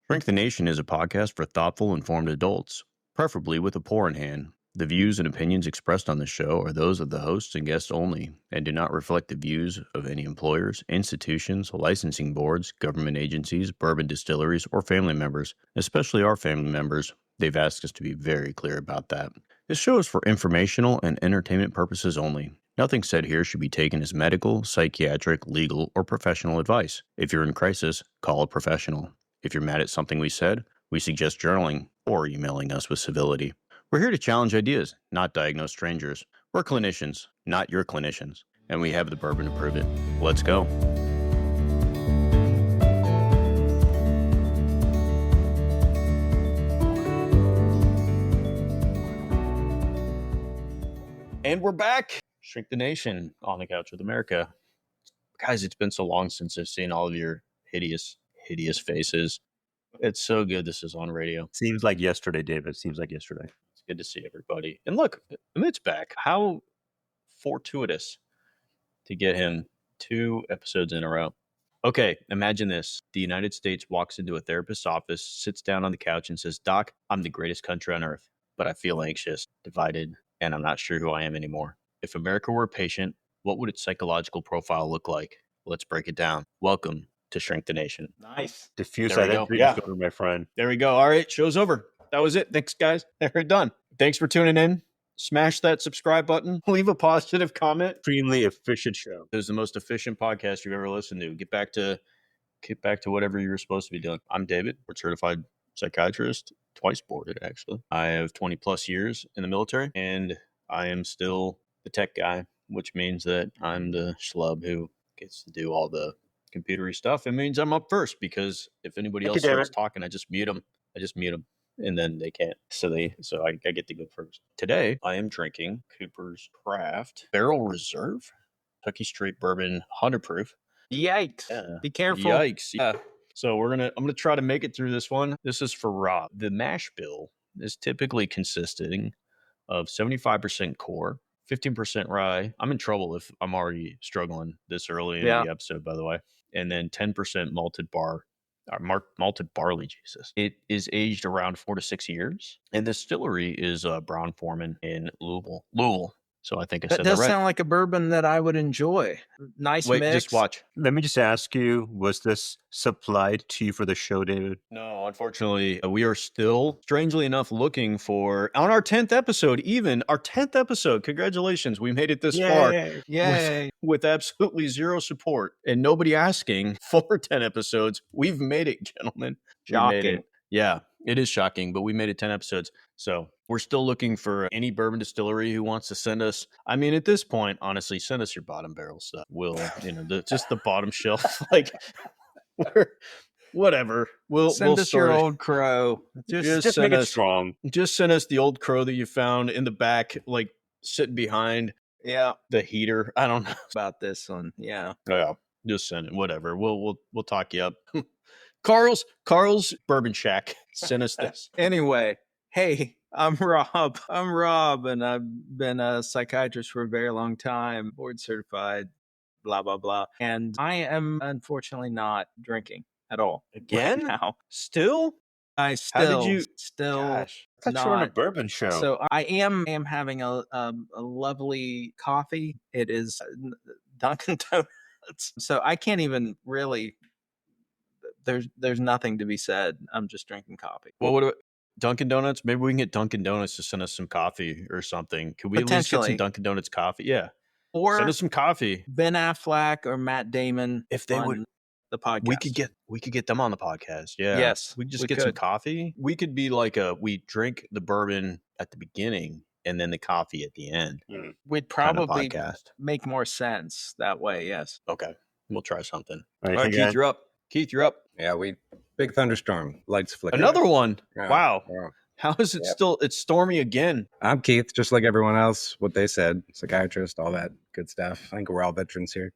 Shrink the Nation is a podcast for thoughtful, informed adults, preferably with a pour in hand. The views and opinions expressed on the show are those of the hosts and guests only, and do not reflect the views of any employers, institutions, licensing boards, government agencies, bourbon distilleries, or family members, especially our family members. They've asked us to be very clear about that. This show is for informational and entertainment purposes only. Nothing said here should be taken as medical, psychiatric, legal, or professional advice. If you're in crisis, call a professional. If you're mad at something we said, we suggest journaling or emailing us with civility. We're here to challenge ideas, not diagnose strangers. We're clinicians, not your clinicians, and we have the bourbon to prove it. Let's go. And we're back. Shrink the Nation on the couch with America. Guys, it's been so long since I've seen all of your hideous faces. It's so good this is on radio. Seems like yesterday, David. Seems like yesterday. It's good to see everybody. And look, Amit's back. How fortuitous to get him 2 episodes in a row. Okay, imagine this. The United States walks into a therapist's office, sits down on the couch and says, "Doc, I'm the greatest country on earth, but I feel anxious, divided, and I'm not sure who I am anymore. If America were a patient, what would its psychological profile look like? Let's break it down. Welcome to Shrink the Nation." Nice. Diffuse There we identity go. disorder, my friend. There we go. All right, show's over. That was it. Thanks, guys. We're done. Thanks for tuning in. Smash that subscribe button. Leave a positive comment. Extremely efficient show. It was the most efficient podcast you've ever listened to. Get back to whatever you were supposed to be doing. I'm David, board certified psychiatrist, twice boarded actually. I have 20 plus years in the military, and I am still the tech guy, which means that I'm the schlub who gets to do all the computery stuff. It means I'm up first because if anybody else starts talking, I just mute them. And then they can't. So I get to go first. Today, I am drinking Cooper's Craft Barrel Reserve Kentucky Straight Bourbon 100 proof. Yikes. Yeah. Be careful. Yikes. Yeah. So I'm gonna try to make it through this one. This is for Rob. The mash bill is typically consisting of 75% core, 15% rye. I'm in trouble if I'm already struggling this early in the episode, by the way. And then 10% malted barley. Jesus. It is aged around 4 to 6 years. And the distillery is Brown-Forman in Louisville. So I think I said that right. That does sound like a bourbon that I would enjoy. Nice Wait, mix. just watch. Let me just ask you, was this supplied to you for the show, David? No, unfortunately, we are still, strangely enough, looking for, on our 10th episode, congratulations, we made it this far. Yay. With absolutely zero support and nobody asking for 10 episodes. We've made it, gentlemen. Shocking. Yeah, it is shocking, but we made it 10 episodes. So we're still looking for any bourbon distillery who wants to send us. I mean, at this point, honestly, send us your bottom barrel stuff. We'll, just the bottom shelf, like whatever. Send us your old crow. Just make it strong. Just send us the old crow that you found in the back, like sitting behind the heater. I don't know about this one. Yeah. Yeah. Just send it. Whatever. We'll talk you up. Carl's Bourbon Shack. Send us this. Anyway, hey, I'm Rob. And I've been a psychiatrist for a very long time, board certified, blah, blah, blah. And I am unfortunately not drinking at all. Again? Right now. Still? I still. How did you? Gosh, I thought you were on a bourbon show. So I am having a lovely coffee. It is Dunkin Donuts. So I can't even really. There's nothing to be said. I'm just drinking coffee. Well, what about Dunkin Donuts? Maybe we can get Dunkin Donuts to send us some coffee or something. Could we at least get some Dunkin Donuts coffee? Yeah. Or send us some coffee. Ben Affleck or Matt Damon. If they would the podcast. We could get them on the podcast. Yeah. Yes. We just get some coffee. We could be like we drink the bourbon at the beginning and then the coffee at the end. We'd probably make more sense that way. Yes. Okay. We'll try something. All right, Keith, you're up. Yeah, big thunderstorm, lights flickering. Another one. Yeah. Wow. How is it still? It's stormy again. I'm Keith, just like everyone else. What they said, psychiatrist, all that good stuff. I think we're all veterans here.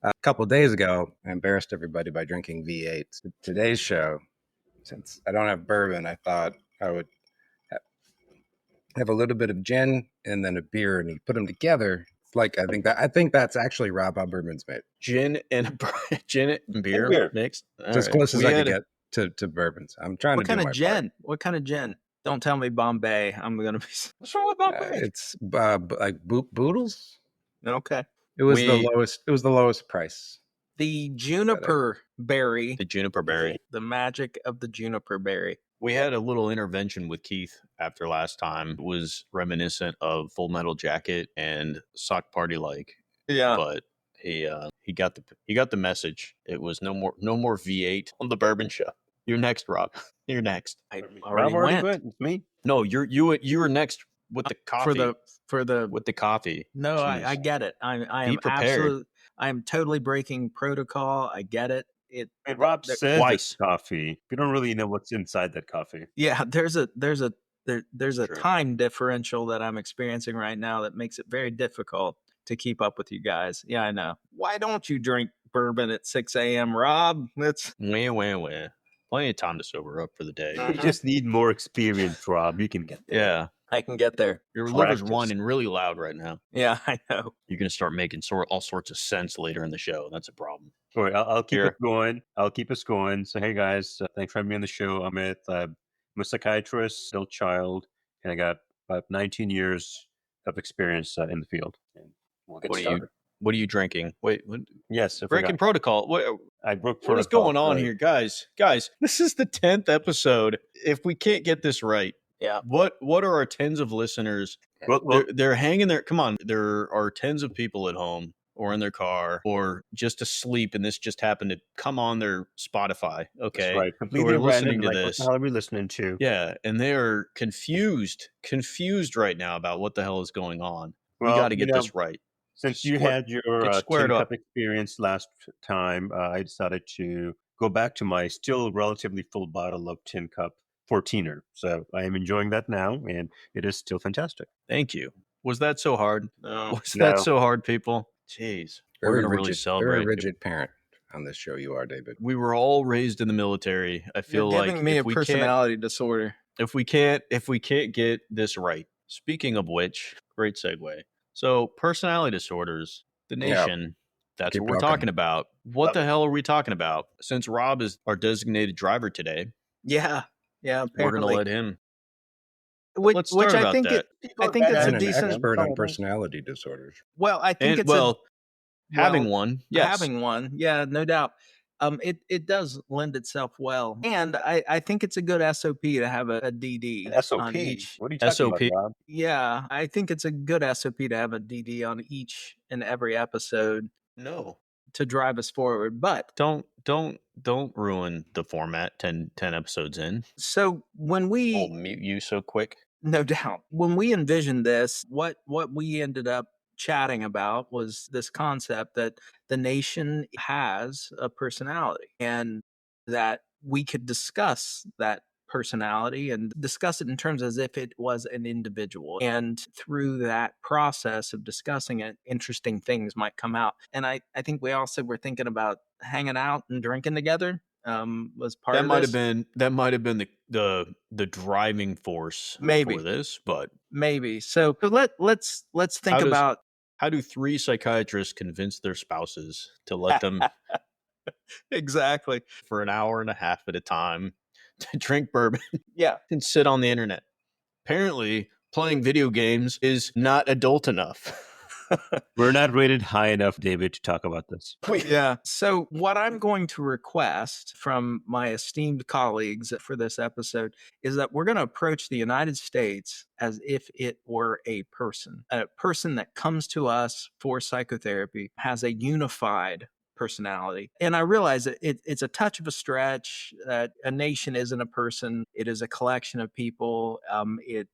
A couple of days ago, I embarrassed everybody by drinking V8. Today's show, since I don't have bourbon, I thought I would have a little bit of gin and then a beer, and you put them together. Like I think that's actually Rob how bourbon's made. Gin and beer mixed. As close as I could get. to bourbons. I'm trying What to do kind my of gin? What kind of gin? Don't tell me Bombay. I'm gonna be. What's wrong with part. Bombay? It's like boodles. Okay. It was the We lowest. It was the lowest price. The juniper berry, the juniper berry. the magic of the juniper berry. We had a little intervention with Keith after last time. It was reminiscent of Full Metal Jacket and Sock Party like, Yeah. but he got the message. It was no more V8 on the Bourbon Show. You're next, Rob. You're next. I Rob already already went. went. It's me. No, you were next with the coffee. For the with the coffee. no, I Jeez. get it. I Be am prepared. I am totally breaking protocol. I get it. And Rob There- says Twice. it's coffee. We don't really know what's inside that coffee. Yeah, there's a True. time differential that I'm experiencing right now that makes it very difficult to keep up with you guys. Yeah, I know. Why don't you drink bourbon at 6 a.m., Rob? That's Wah. Plenty of time to sober up for the day. You just need more experience, Rob. You can get there. Yeah. I can get there. Your liver's Practice. whining really loud right now. Yeah, I know. You're going to start making all sorts of sense later in the show. That's a problem. All right, I'll keep Here. it going. I'll keep us going. So, hey guys, thanks for having me on the show. I'm a psychiatrist, adult child, and I got about 19 years of experience in the field. And we'll get started. What are you drinking? Wait, what? Yes, I Breaking forgot. protocol. I broke What is protocol, going on right. here, guys? Guys, this is the 10th episode. If we can't get this right, Yeah. what are our tens of listeners? Well, They're hanging there. Come on, there are tens of people at home or in their car or just asleep, and this just happened to come on their Spotify. Okay, that's right. So Completely we're listening random, to like, what this. the hell are we listening to? Yeah, and they are confused right now about what the hell is going on. Well, we got to you get know, this right. Since you Square- had your get squared tin up. cup experience last time, I decided to go back to my still relatively full bottle of tin cup 14er. So I am enjoying that now, and it is still fantastic. Thank you. Was that so hard? No. Was that No. so hard, people? Jeez, we're Very gonna really rigid, celebrate. very rigid parent on this show. You are, David. We were all raised in the military. I feel You're like giving me a if we personality disorder. can't get this right. Speaking of which, great segue. So personality disorders, the Yeah. nation. That's Keep what we're rocking. talking about. What Love the it. hell are we talking about? Since Rob is our designated driver today, Yeah. Yeah. we're Apparently. gonna let him. Which, Let's start I about think that. I think it's a And an decent. expert on personality disorders. Well, I think And it's having well, one, yes. having one. Yeah, no doubt. It does lend itself well, and I think it's a good SOP to have a DD An SOP. on each. What are you talking SOP? about, Rob? Yeah, I think it's a good SOP to have a DD on each and every episode No. to drive us forward. But Don't ruin the format 10 episodes in. so when I'll we, mute you so quick. no doubt, when we envisioned this, what we ended up chatting about was this concept that the nation has a personality and that we could discuss that personality and discuss it in terms as if it was an individual. And through that process of discussing it, interesting things might come out. And I think we also were thinking about hanging out and drinking together. Was part That of might this. have been the driving force Maybe. for this, but Maybe. So let's think How does- about how do 3 psychiatrists convince their spouses to let them exactly. for an hour and a half at a time to drink bourbon Yeah. and sit on the internet? Apparently, playing video games is not adult enough. We're not rated high enough, David, to talk about this. Yeah. So, what I'm going to request from my esteemed colleagues for this episode is that we're going to approach the United States as if it were a person that comes to us for psychotherapy, has a unified personality. And I realize that it's a touch of a stretch that a nation isn't a person, it is a collection of people. It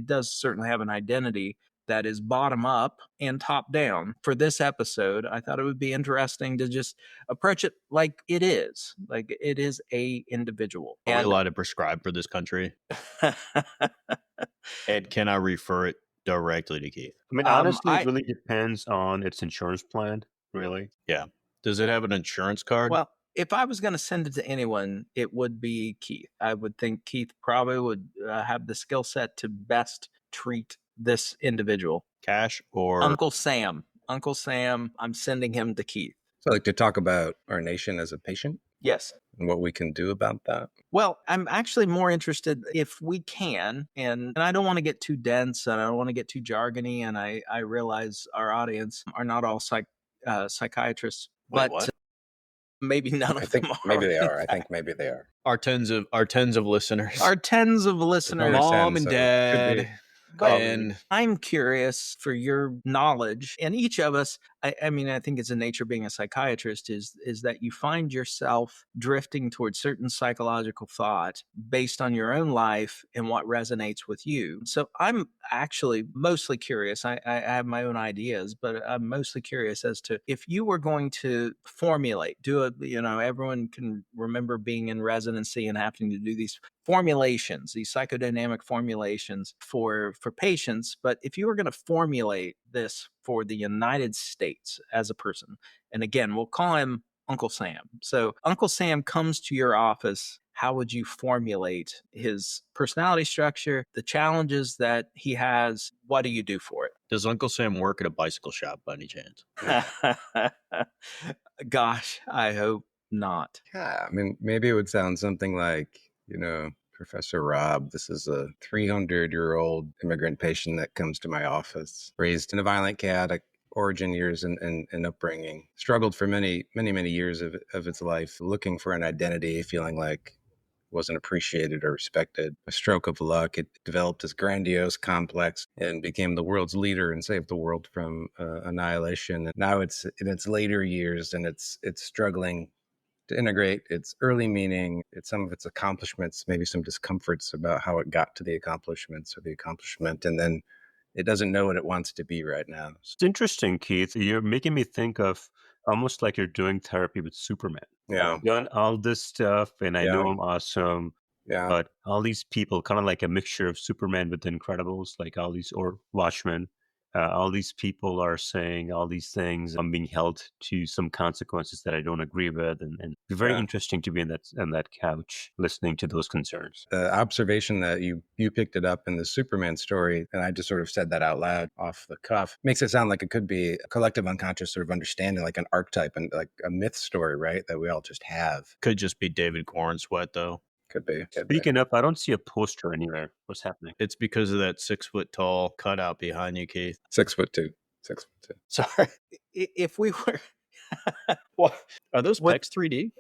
does certainly have an identity that is bottom up and top down. For this episode, I thought it would be interesting to just approach it like it is a individual. Are we allowed to prescribe for this country? And can I refer it directly to Keith? I mean, honestly, it really depends on its insurance plan, really. Yeah. Does it have an insurance card? Well, if I was going to send it to anyone, it would be Keith. I would think Keith probably would have the skill set to best treat this individual. Cash or Uncle Sam, I'm sending him to Keith. So, like to talk about our nation as a patient. Yes. and what we can do about that? Well, I'm actually more interested if we can, and I don't want to get too dense and I don't want to get too jargony. And I realize our audience are not all psychiatrists, Wait, but what? maybe none I of think them maybe are. they in are. I think fact. maybe they are. Our tens of listeners. Our tens of listeners. Mom and so it could be dad But and I'm curious for your knowledge, and each of us. I mean, I think it's a nature of being a psychiatrist is that you find yourself drifting towards certain psychological thought based on your own life and what resonates with you. So I'm actually mostly curious. I have my own ideas, but I'm mostly curious as to if you were going to formulate, everyone can remember being in residency and having to do these formulations, these psychodynamic formulations for patients. But if you were going to formulate this for the United States as a person, and again, we'll call him Uncle Sam. So Uncle Sam comes to your office. How would you formulate his personality structure, the challenges that he has? What do you do for does Uncle Sam work at a bicycle shop by any chance? it? Gosh, I hope not. Yeah, I mean, maybe it would sound something like, Professor Rob, this is a 300-year-old immigrant patient that comes to my office, raised in a violent chaotic origin years and upbringing, struggled for many, many, many years of its life, looking for an identity, feeling like wasn't appreciated or respected. A stroke of luck, it developed this grandiose complex and became the world's leader and saved the world from annihilation. And now it's in its later years and it's struggling to integrate its early meaning, it's some of its accomplishments, maybe some discomforts about how it got to the accomplishments or the accomplishment, and then it doesn't know what it wants to be right now. It's interesting, Keith. You're making me think of almost like you're doing therapy with Superman. Yeah, I've done all this stuff and I know yeah, I'm awesome, yeah, but all these people, kind of like a mixture of Superman with the Incredibles, like all these, or Watchmen, all these people are saying all these things. I'm being held to some consequences that I don't agree with, and it's very yeah. interesting to be in that couch listening to those concerns. The observation that you picked it up in the Superman story, and I just sort of said that out loud off the cuff, makes it sound like it could be a collective unconscious sort of understanding, like an archetype and like a myth story, right? That we all just have. Could just be David Corn Sweat though. Could be. Speaking of, I don't see a poster anywhere. What's happening? It's because of that 6 foot tall cutout behind you, Keith. 6'2". 6'2". Sorry. If we were, What are those What- pecs 3D?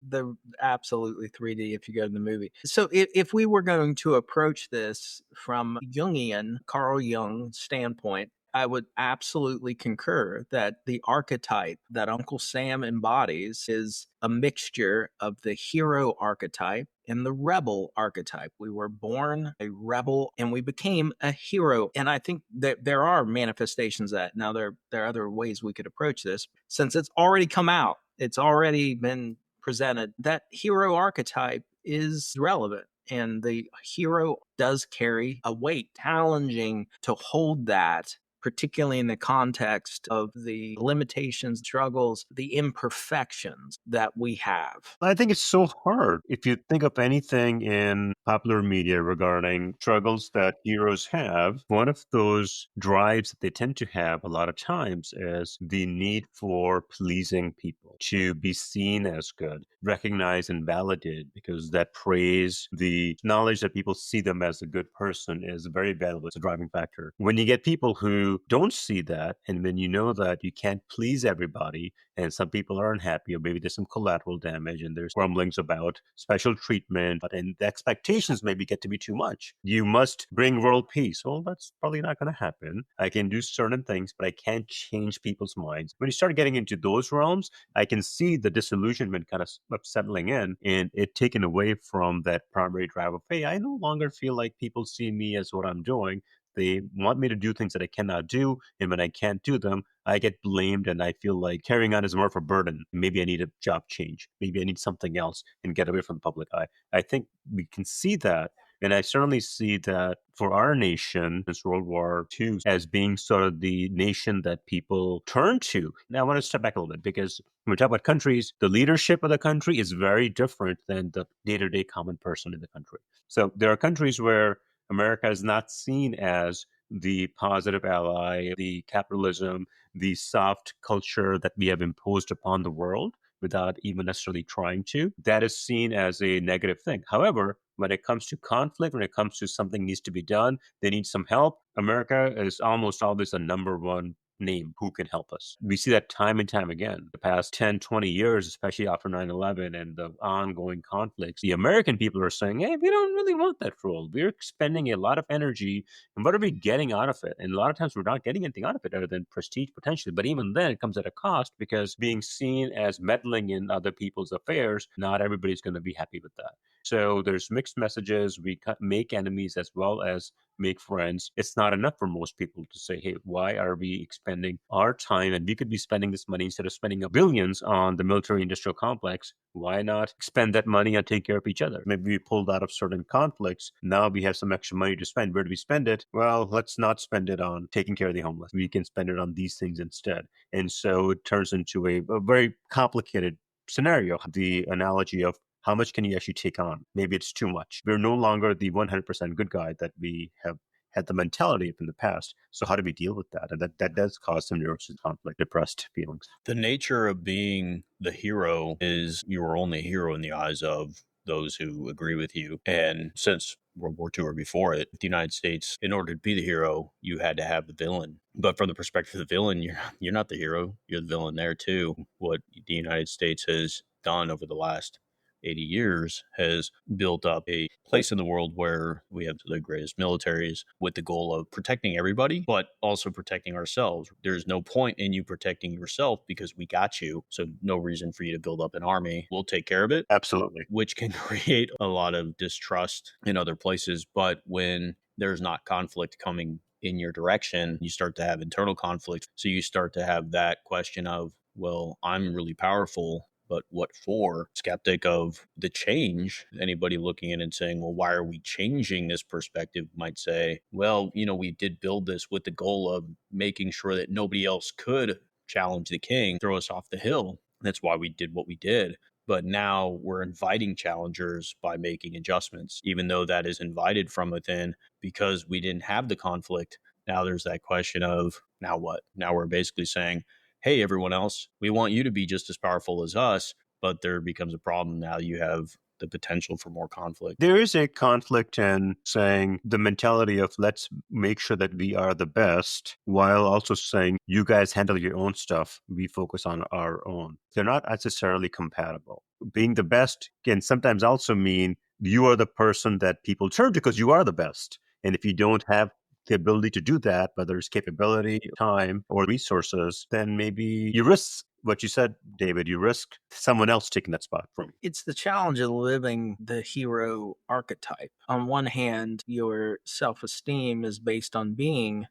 they're absolutely 3D if you go to the movie. So if we were going to approach this from Jungian, Carl Jung standpoint, I would absolutely concur that the archetype that Uncle Sam embodies is a mixture of the hero archetype and the rebel archetype. We were born a rebel and we became a hero. And I think that there are manifestations of that. Now, there are other ways we could approach this. Since it's already come out, it's already been presented, that hero archetype is relevant. And the hero does carry a weight, challenging to hold that, particularly in the context of the limitations, struggles, the imperfections that we have. I think it's so hard. If you think of anything in popular media regarding struggles that heroes have, one of those drives that they tend to have a lot of times is the need for pleasing people, to be seen as good, recognized and validated, because that praise, the knowledge that people see them as a good person is very valuable. It's a driving factor. When you get people who don't see that, and when you know that you can't please everybody, and some people are unhappy, or maybe there's some collateral damage, and there's rumblings about special treatment, and the expectations maybe get to be too much. You must bring world peace. Well, that's probably not going to happen. I can do certain things, but I can't change people's minds. When you start getting into those realms, I can see the disillusionment kind of settling in, and it taken away from that primary drive of, hey, I no longer feel like people see me as what I'm doing. They want me to do things that I cannot do. And when I can't do them, I get blamed and I feel like carrying on is more of a burden. Maybe I need a job change. Maybe I need something else and get away from the public eye. I think we can see that. And I certainly see that for our nation, since World War II, as being sort of the nation that people turn to. Now, I want to step back a little bit, because when we talk about countries, the leadership of the country is very different than the day-to-day common person in the country. So there are countries where America is not seen as the positive ally, the capitalism, the soft culture that we have imposed upon the world. without even necessarily trying to, that is seen as a negative thing. However, when it comes to conflict, when it comes to something needs to be done, they need some help, America is almost always the number one name who can help us. We see that time and time again. The past 10, 20 years, especially after 9/11 and the ongoing conflicts, the American people are saying, hey, we don't really want that role. We're expending a lot of energy, and what are we getting out of it? And a lot of times we're not getting anything out of it other than prestige potentially. But even then, it comes at a cost, because being seen as meddling in other people's affairs, not everybody's going to be happy with that. So there's mixed messages. We make enemies as well as make friends. It's not enough for most people to say, hey, why are we expending our time, and we could be spending this money instead of spending billions on the military industrial complex? Why not spend that money and take care of each other? Maybe we pulled out of certain conflicts. Now we have some extra money to spend. Where do we spend it? Well, let's not spend it on taking care of the homeless. We can spend it on these things instead. And so it turns into a very complicated scenario. The analogy of how much can you actually take on? Maybe it's too much. We're no longer the 100% good guy that we have had the mentality of in the past. So how do we deal with that? And that does cause some neurosis, conflict, depressed feelings. The nature of being the hero is you are only a hero in the eyes of those who agree with you. And since World War II or before it, the United States, in order to be the hero, you had to have the villain. But from the perspective of the villain, you're not the hero. You're the villain there too. What the United States has done over the last 80 years has built up a place in the world where we have the greatest militaries with the goal of protecting everybody, but also protecting ourselves. There's no point in you protecting yourself because we got you. So no reason for you to build up an army. We'll take care of it. Absolutely. Which can create a lot of distrust in other places. But when there's not conflict coming in your direction, you start to have internal conflict. So you start to have that question of, well, I'm really powerful, but what for? Skeptic of the change. Anybody looking in and saying, well, why are we changing this perspective might say, well, we did build this with the goal of making sure that nobody else could challenge the king, throw us off the hill. That's why we did what we did. But now we're inviting challengers by making adjustments, even though that is invited from within because we didn't have the conflict. Now there's that question of, now what? Now we're basically saying, hey, everyone else, we want you to be just as powerful as us, but there becomes a problem. Now you have the potential for more conflict. There is a conflict in saying the mentality of let's make sure that we are the best, while also saying you guys handle your own stuff. We focus on our own. They're not necessarily compatible. Being the best can sometimes also mean you are the person that people turn to because you are the best. And if you don't have the ability to do that, whether it's capability, time, or resources, then maybe you risk what you said, David. You risk someone else taking that spot from you. It's the challenge of living the hero archetype. On one hand, your self-esteem is based on being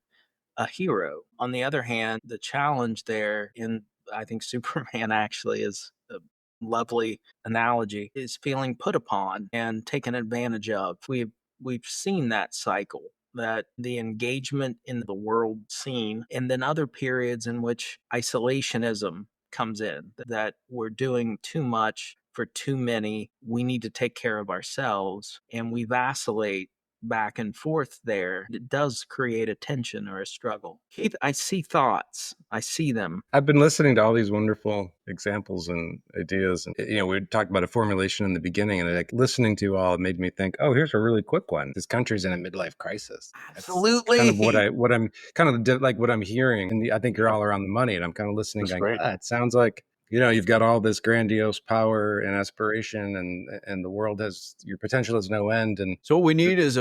a hero. On the other hand, the challenge there I think Superman actually is a lovely analogy, is feeling put upon and taken advantage of. We've seen that cycle, that the engagement in the world scene, and then other periods in which isolationism comes in, that we're doing too much for too many. We need to take care of ourselves, and we vacillate back and forth there. It does create a tension or a struggle. Keith, I see thoughts. I see them. I've been listening to all these wonderful examples and ideas. And, we talked about a formulation in the beginning, and listening to all made me think, oh, here's a really quick one. This country's in a midlife crisis. Absolutely. That's kind of what I'm kind of like what I'm hearing. And I think you're all around the money, and I'm kind of listening going, it sounds like, you've got all this grandiose power and aspiration, and the world your potential has no end. And so what we need is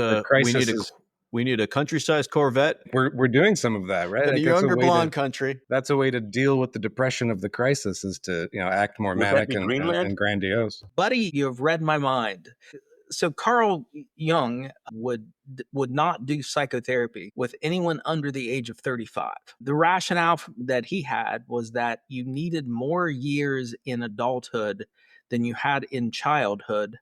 we need a country-sized Corvette. We're doing some of that, right? In a younger blonde country. That's a way to deal with the depression of the crisis, is to act more manic and grandiose. Buddy, you have read my mind. So Carl Jung would not do psychotherapy with anyone under the age of 35. The rationale that he had was that you needed more years in adulthood than you had in childhood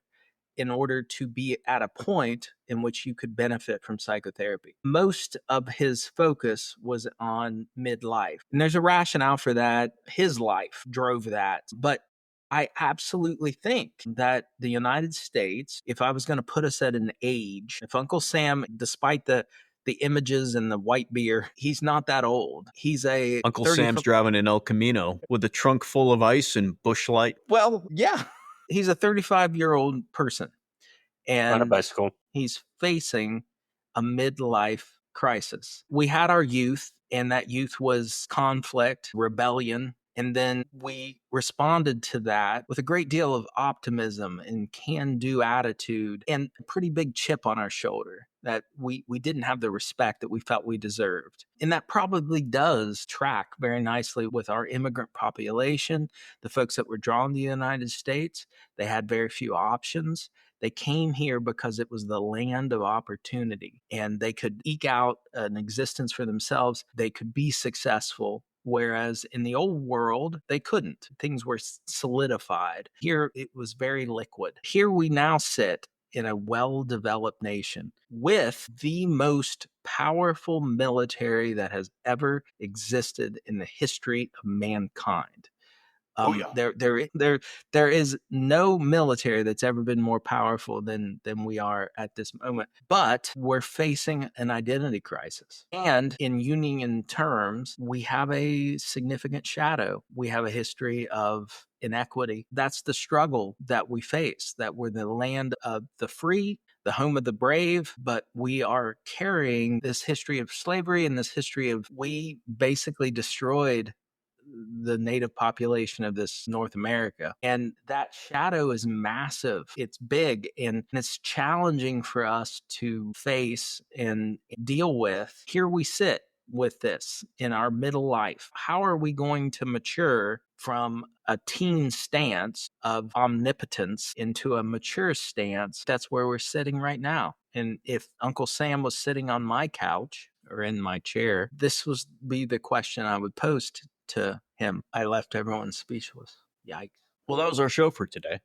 in order to be at a point in which you could benefit from psychotherapy. Most of his focus was on midlife. And there's a rationale for that. His life drove that. But I absolutely think that the United States, if I was going to put us at an age, if Uncle Sam, despite the the images and the white beer. He's not that old. He's a Uncle Sam's driving an El Camino with a trunk full of ice and bush light. Well, yeah. He's a 35-year-old person. On a And bicycle. he's facing a midlife crisis. We had our youth, and that youth was conflict, rebellion. And then we responded to that with a great deal of optimism and can-do attitude and a pretty big chip on our shoulder that we didn't have the respect that we felt we deserved. And that probably does track very nicely with our immigrant population, the folks that were drawn to the United States. They had very few options. They came here because it was the land of opportunity, and they could eke out an existence for themselves. They could be successful. Whereas in the old world, they couldn't. Things were solidified. Here, it was very liquid. Here we now sit in a well-developed nation with the most powerful military that has ever existed in the history of mankind. There is no military that's ever been more powerful than we are at this moment. But we're facing an identity crisis. And in Jungian terms, we have a significant shadow. We have a history of inequity. That's the struggle that we face, that we're the land of the free, the home of the brave, but we are carrying this history of slavery and this history of we basically destroyed the native population of this North America. And that shadow is massive. It's big, and it's challenging for us to face and deal with. Here we sit with this in our middle life. How are we going to mature from a teen stance of omnipotence into a mature stance? That's where we're sitting right now. And if Uncle Sam was sitting on my couch or in my chair, this would be the question I would pose to him. I left everyone speechless. Yikes. Well, that was our show for today.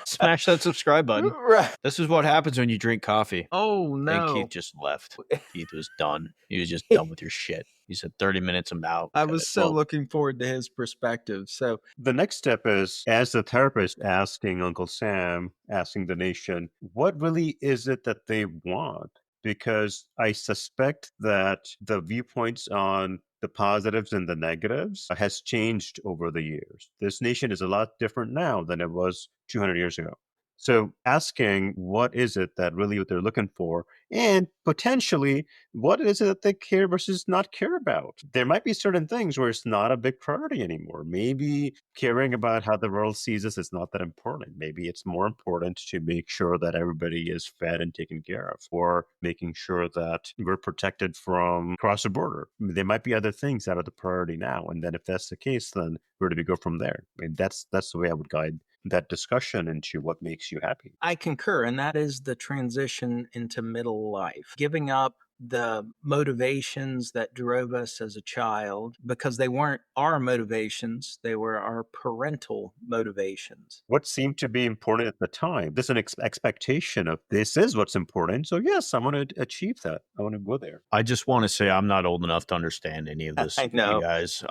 Smash that subscribe button. Right. This is what happens when you drink coffee. Oh, And no. Keith just left. Keith was done. He was just done with your shit. He said 30 minutes, I'm out. I was so looking forward to his perspective. So The next step is, as the therapist, asking Uncle Sam, asking the nation, what really is it that they want? Because I suspect that the viewpoints on the positives and the negatives has changed over the years. This nation is a lot different now than it was 200 years ago. So asking what is it that really what they're looking for, and potentially what is it that they care versus not care about. There might be certain things where it's not a big priority anymore. Maybe caring about how the world sees us is not that important. Maybe it's more important to make sure that everybody is fed and taken care of, or making sure that we're protected from cross the border. There might be other things that are the priority now. And then if that's the case, then where do we go from there? I mean, that's the way I would guide that discussion into what makes you happy. I concur, and that is the transition into middle life, giving up the motivations that drove us as a child because they weren't our motivations, they were our parental motivations. What seemed to be important at the time, there's an expectation of this is what's important. So yes, I want to achieve that. I want to go there. I just want to say I'm not old enough to understand any of this. I know. You guys.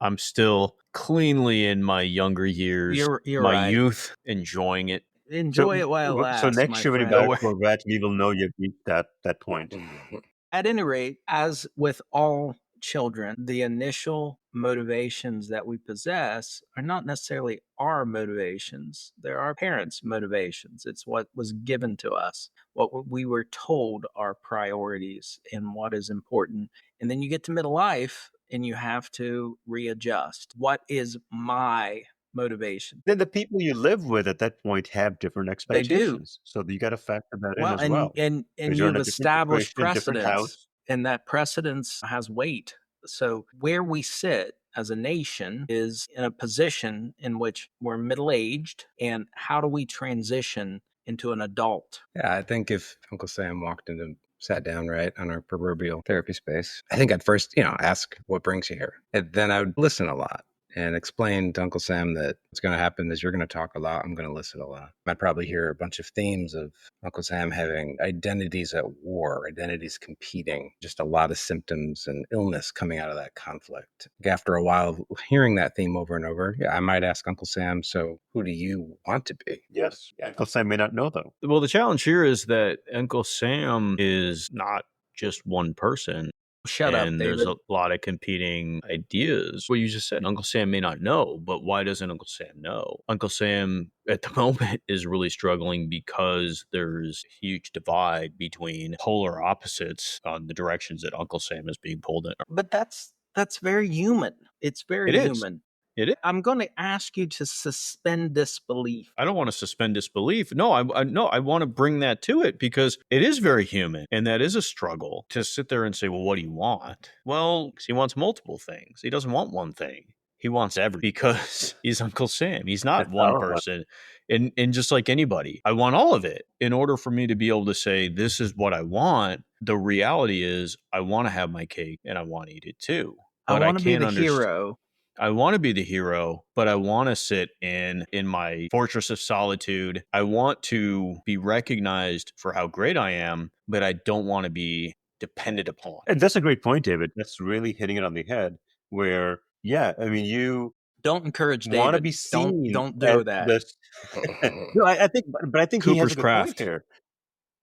I'm still cleanly in my younger years, You're my right. youth, enjoying it. Enjoy it while it lasts. So next year when you friend. go for that, we will know you've reached that point. At any rate, as with all children, the initial motivations that we possess are not necessarily our motivations. They're our parents' motivations. It's what was given to us, what we were told are priorities and what is important. And then you get to middle life and you have to readjust. What is my motivation? Then the people you live with at that point have different They do. expectations. So you got to factor that in Well, as well. and Because you're in you've a different established situation, different precedence, house. and that precedence has weight. So where we sit as a nation is in a position in which we're middle-aged, and how do we transition into an adult? Yeah, I think if Uncle Sam sat down right on our proverbial therapy space, I think I'd first, ask what brings you here. And then I would listen a lot and explain to Uncle Sam that what's going to happen is you're going to talk a lot. I'm going to listen a lot. I'd probably hear a bunch of themes of Uncle Sam having identities at war, identities competing, just a lot of symptoms and illness coming out of that conflict. After a while, hearing that theme over and over, I might ask Uncle Sam, so who do you want to be? Yes. Uncle Sam may not know, though. Well, the challenge here is that Uncle Sam is not just one person. Shut up, And there's David. a lot of competing ideas. What you just said, Uncle Sam may not know, but why doesn't Uncle Sam know? Uncle Sam at the moment is really struggling because there's a huge divide between polar opposites on the directions that Uncle Sam is being pulled in. But that's very human. It's very It is. human. It is. I'm going to ask you to suspend disbelief. I don't want to suspend disbelief. No, I want to bring that to it because it is very human, and that is a struggle to sit there and say, "Well, what do you want?" Well, 'cause he wants multiple things. He doesn't want one thing. He wants everything because he's Uncle Sam. He's not That's one powerful. person. And just like anybody, I want all of it. In order for me to be able to say, "This is what I want," the reality is I want to have my cake and I want to eat it too. I But want to be can't the understand. hero. I want to be the hero, but I want to sit in my fortress of solitude. I want to be recognized for how great I am, but I don't want to be dependent upon. And that's a great point, David. That's really hitting it on the head. Where, yeah, I mean, you Don't encourage want to David. be seen Don't as do that. this. No, I think, but I think he has Cooper's a good Craft. point here.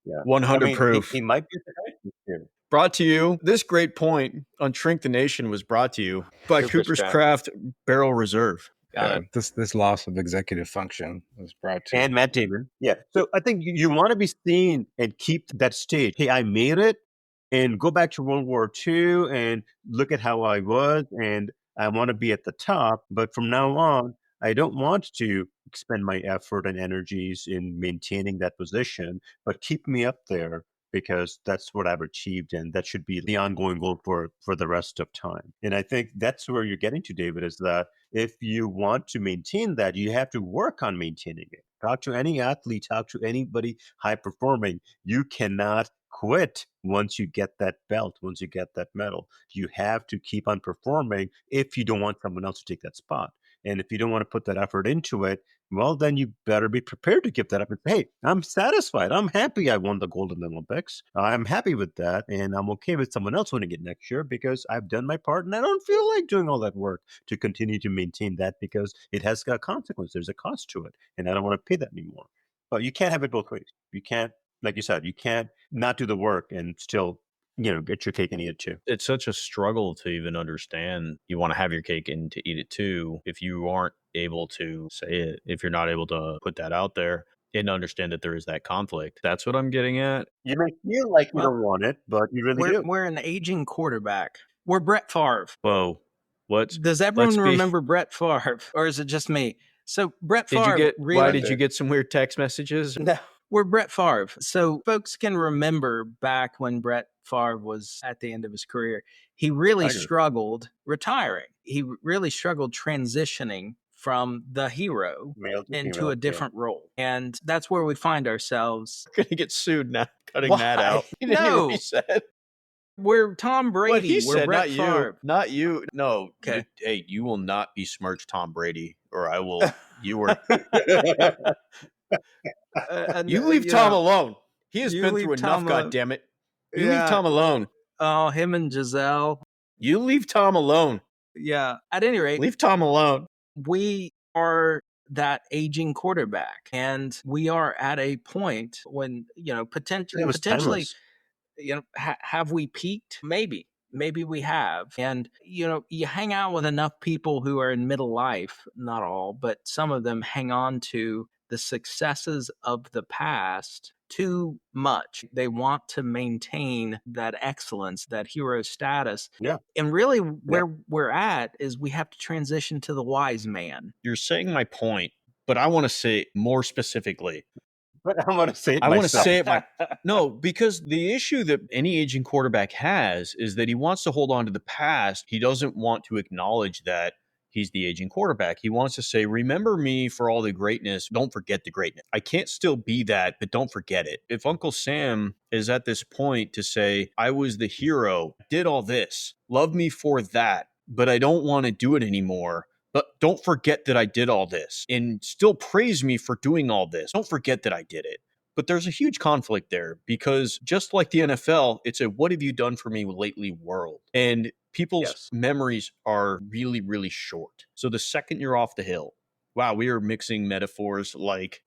Yeah, I 100 mean, proof. he might be a psychiatrist here. Brought to you, this great point on Shrink the Nation was brought to you by Cooper's Cooper's Craft Barrel Reserve. Got it. This loss of executive function was brought to And Matt Damon. Yeah. So I think you want to be seen and keep that stage. Hey, I made it, and go back to World War II and look at how I was, and I want to be at the top. But from now on, I don't want to expend my effort and energies in maintaining that position, but keep me up there because that's what I've achieved, and that should be the ongoing goal for the rest of time. And I think that's where you're getting to, David, is that if you want to maintain that, you have to work on maintaining it. Talk to any athlete, talk to anybody high performing. You cannot quit once you get that belt, once you get that medal. You have to keep on performing if you don't want someone else to take that spot. And if you don't want to put that effort into it, well, then you better be prepared to give that up and say, hey, I'm satisfied. I'm happy I won the gold in the Olympics. I'm happy with that. And I'm okay with someone else winning it next year because I've done my part and I don't feel like doing all that work to continue to maintain that because it has got consequence. There's a cost to it. And I don't want to pay that anymore. But you can't have it both ways. You can't, like you said, you can't not do the work and still, get your cake and eat it too. It's such a struggle to even understand you want to have your cake and to eat it too if you aren't able to say it, if you're not able to put that out there and understand that there is that conflict. That's what I'm getting at. You may feel like you Well, don't want it, but you really do. We're an aging quarterback. We're Brett Favre. Whoa. What? Does everyone remember Brett Favre, or is it just me? So Brett Favre. Why did you get some weird text messages? No, we're Brett Favre. So folks can remember back when Brett Favre was at the end of his career, he really struggled retiring. He really struggled transitioning from the hero into a different role. And that's where we find ourselves. We're going to get sued now, cutting that out. You didn't hear what he said. We're Tom Brady. What he We're said, Brett not Favre. you. Not you. No. Okay. Hey, you will not besmirch Tom Brady, or I will. You were. You leave Tom alone. He has been through enough, goddammit. You leave Tom alone. Oh, him and Giselle. You leave Tom alone. Yeah. At any rate, leave Tom alone. We are that aging quarterback, and we are at a point when, potentially, have we peaked? Maybe we have. And, you hang out with enough people who are in middle life, not all, but some of them hang on to the successes of the past too much. They want to maintain that excellence, that hero status. Yeah. And really where we're at is we have to transition to the wise man. You're saying my point, but I want to say more specifically. But I want to say it I want to say it. No, because the issue that any aging quarterback has is that he wants to hold on to the past. He doesn't want to acknowledge that he's the aging quarterback. He wants to say, remember me for all the greatness. Don't forget the greatness. I can't still be that, but don't forget it. If Uncle Sam is at this point to say, I was the hero, did all this, love me for that, but I don't want to do it anymore. But don't forget that I did all this and still praise me for doing all this. Don't forget that I did it. But there's a huge conflict there because just like the NFL, it's a what have you done for me lately world. And people's memories are really, really short. So the second you're off the hill, Wow, we are mixing metaphors like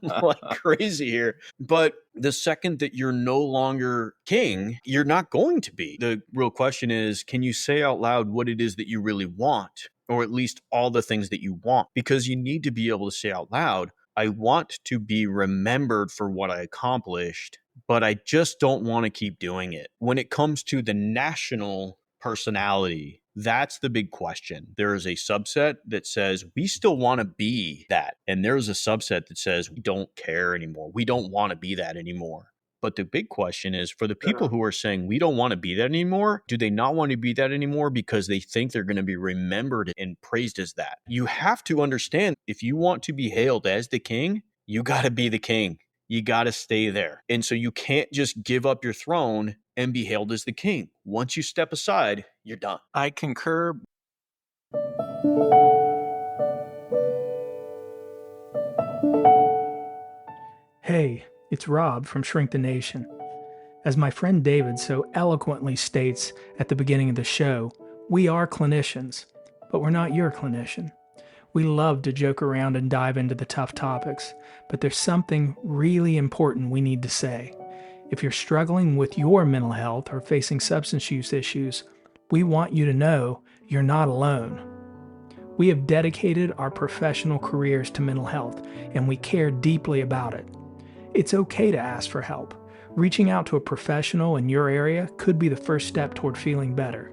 like crazy here. But the second that you're no longer king, you're not going to be. The real question is, can you say out loud what it is that you really want? Or at least all the things that you want? Because you need to be able to say out loud, I want to be remembered for what I accomplished, but I just don't want to keep doing it. When it comes to the national personality, that's the big question. There is a subset that says we still want to be that. And there's a subset that says we don't care anymore. We don't want to be that anymore. But the big question is for the people who are saying we don't want to be that anymore, do they not want to be that anymore because they think they're going to be remembered and praised as that? You have to understand if you want to be hailed as the king, you got to be the king. You got to stay there. And so you can't just give up your throne and be hailed as the king. Once you step aside, you're done. I concur. Hey, it's Rob from Shrink the Nation. As my friend David so eloquently states at the beginning of the show, we are clinicians, but we're not your clinician. We love to joke around and dive into the tough topics, but there's something really important we need to say. If you're struggling with your mental health or facing substance use issues, we want you to know you're not alone. We have dedicated our professional careers to mental health, and we care deeply about it. It's okay to ask for help. Reaching out to a professional in your area could be the first step toward feeling better.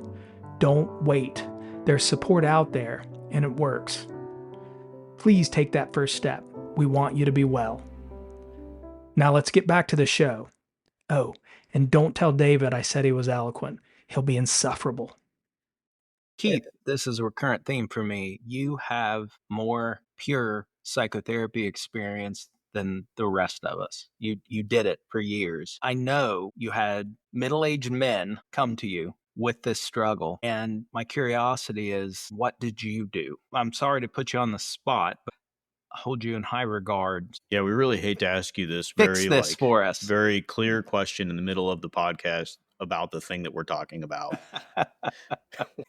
Don't wait. There's support out there, and it works. Please take that first step. We want you to be well. Now let's get back to the show. Oh, and don't tell David I said he was eloquent. He'll be insufferable. Keith, this is a recurrent theme for me. You have more pure psychotherapy experience than the rest of us. You did it for years. I know you had middle-aged men come to you with this struggle. And my curiosity is, what did you do? I'm sorry to put you on the spot, but I hold you in high regard. Yeah, we really hate to ask you this Fix this for us. very clear question in the middle of the podcast about the thing that we're talking about.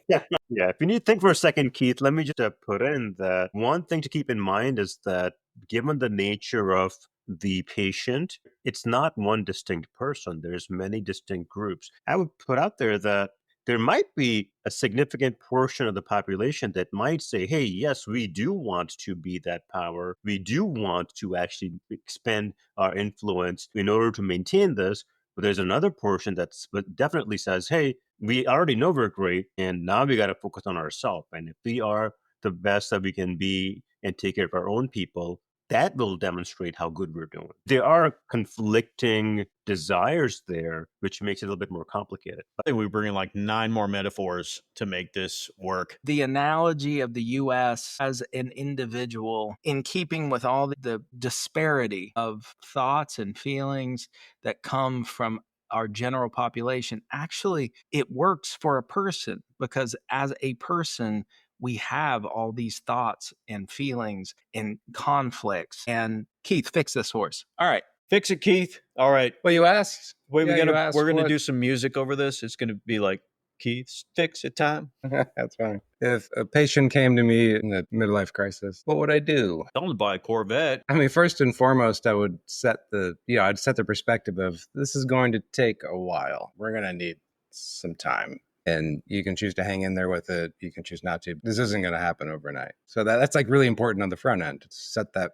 Yeah, if you need to think for a second, Keith, let me just put in that one thing to keep in mind is that given the nature of the patient, it's not one distinct person. There's many distinct groups. I would put out there that there might be a significant portion of the population that might say, hey, yes, we do want to be that power. We do want to actually expend our influence in order to maintain this. But there's another portion that definitely says, hey, we already know we're great, and now we got to focus on ourselves. And if we are the best that we can be and take care of our own people, that will demonstrate how good we're doing. There are conflicting desires there, which makes it a little bit more complicated. I think we bring in like 9 more metaphors to make this work. The analogy of the U.S. as an individual, in keeping with all the disparity of thoughts and feelings that come from our general population, actually, it works for a person, because as a person, we have all these thoughts and feelings and conflicts. And Keith, fix this horse. All right. Fix it, Keith. All right. Well, you asked. Wait, Yeah, we're gonna do some music over this. It's gonna be like Keith's fix it time. That's fine. If a patient came to me in a midlife crisis, what would I do? Tell him to buy a Corvette. I mean, first and foremost, I would I'd set the perspective of this is going to take a while. We're going to need some time. And you can choose to hang in there with it. You can choose not to. This isn't going to happen overnight. So that's like really important on the front end, to set that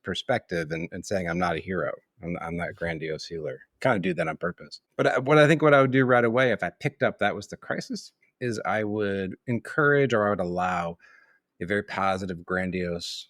perspective and saying, I'm not a hero. I'm not a grandiose healer. Kind of do that on purpose. But what I would do right away if I picked up that was the crisis is I would encourage, or I would allow, a very positive, grandiose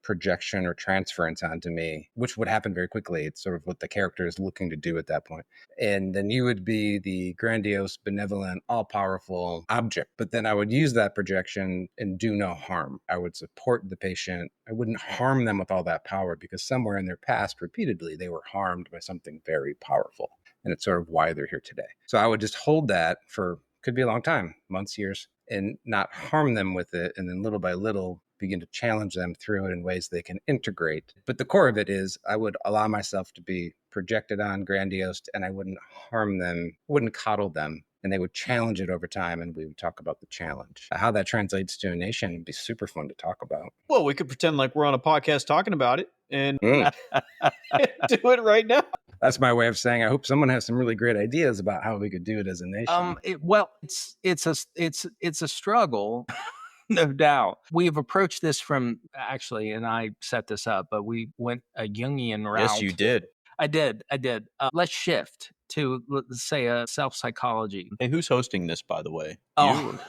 projection or transference onto me, which would happen very quickly. It's sort of what the character is looking to do at that point. And then you would be the grandiose, benevolent, all-powerful object. But then I would use that projection and do no harm. I would support the patient. I wouldn't harm them with all that power, because somewhere in their past, repeatedly, they were harmed by something very powerful. And it's sort of why they're here today. So I would just hold that for, could be a long time, months, years, and not harm them with it. And then little by little, begin to challenge them through it in ways they can integrate. But the core of it is I would allow myself to be projected on, grandiose, and I wouldn't harm them, wouldn't coddle them and they would challenge it over time, and we would talk about the challenge. How that translates to a nation would be super fun to talk about. Well, we could pretend like we're on a podcast talking about it and Mm. do it right now. That's my way of saying I hope someone has some really great ideas about how we could do it as a nation. It's a struggle. No doubt. We've approached this from actually, and I set this up, but we went a Jungian route. Yes, you did. I did. Let's shift to, let's say, a self-psychology. Hey, who's hosting this, by the way? Oh,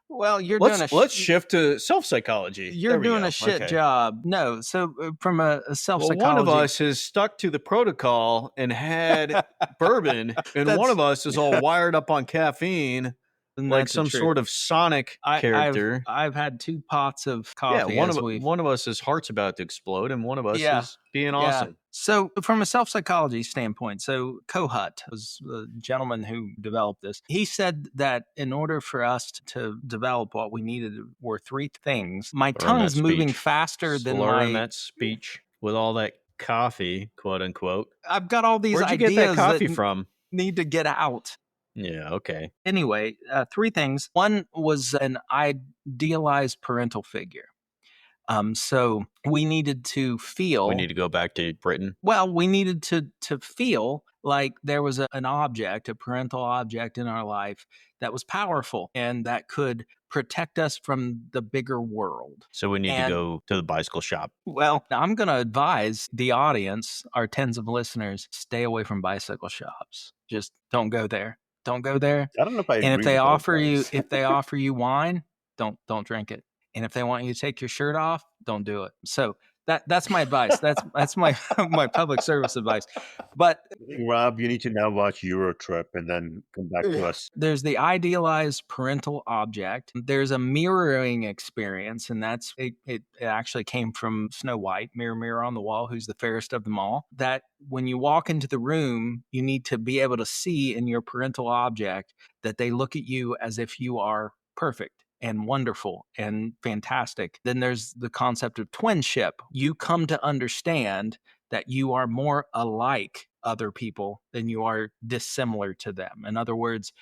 well, Let's shift to self-psychology. You're doing a shit job. No, so from a self-psychology. Well, one of us has stuck to the protocol and had bourbon, and one of us is all wired up on caffeine. Like some sort of Sonic character. I've had 2 pots of coffee. Yeah, one of us, his heart's about to explode, and one of us is being awesome. So from a self-psychology standpoint, so Kohut was the gentleman who developed this. He said that in order for us to develop what we needed were 3 things. My tongue's moving faster than Slurring that speech with all that coffee, quote unquote. I've got all these Where'd you ideas get that coffee from? Need to get out. Yeah, okay. Anyway, 3 things. One was an idealized parental figure. So we needed to feel. We need to go back to Britain. Well, we needed to feel like there was an object, a parental object in our life that was powerful and that could protect us from the bigger world. So we need to go to the bicycle shop. Well, I'm going to advise the audience, our tens of listeners, stay away from bicycle shops. Just don't go there. Don't go there. I don't know if I agree. And if they offer you wine, don't drink it. And if they want you to take your shirt off, don't do it. So that's my advice. That's my my public service advice. But Rob, you need to now watch Eurotrip and then come back to us. There's the idealized parental object. There's a mirroring experience, and that's it actually came from Snow White, mirror, mirror on the wall, who's the fairest of them all. That when you walk into the room, you need to be able to see in your parental object that they look at you as if you are perfect and wonderful and fantastic. Then there's the concept of twinship. You come to understand that you are more alike other people than you are dissimilar to them. In other words,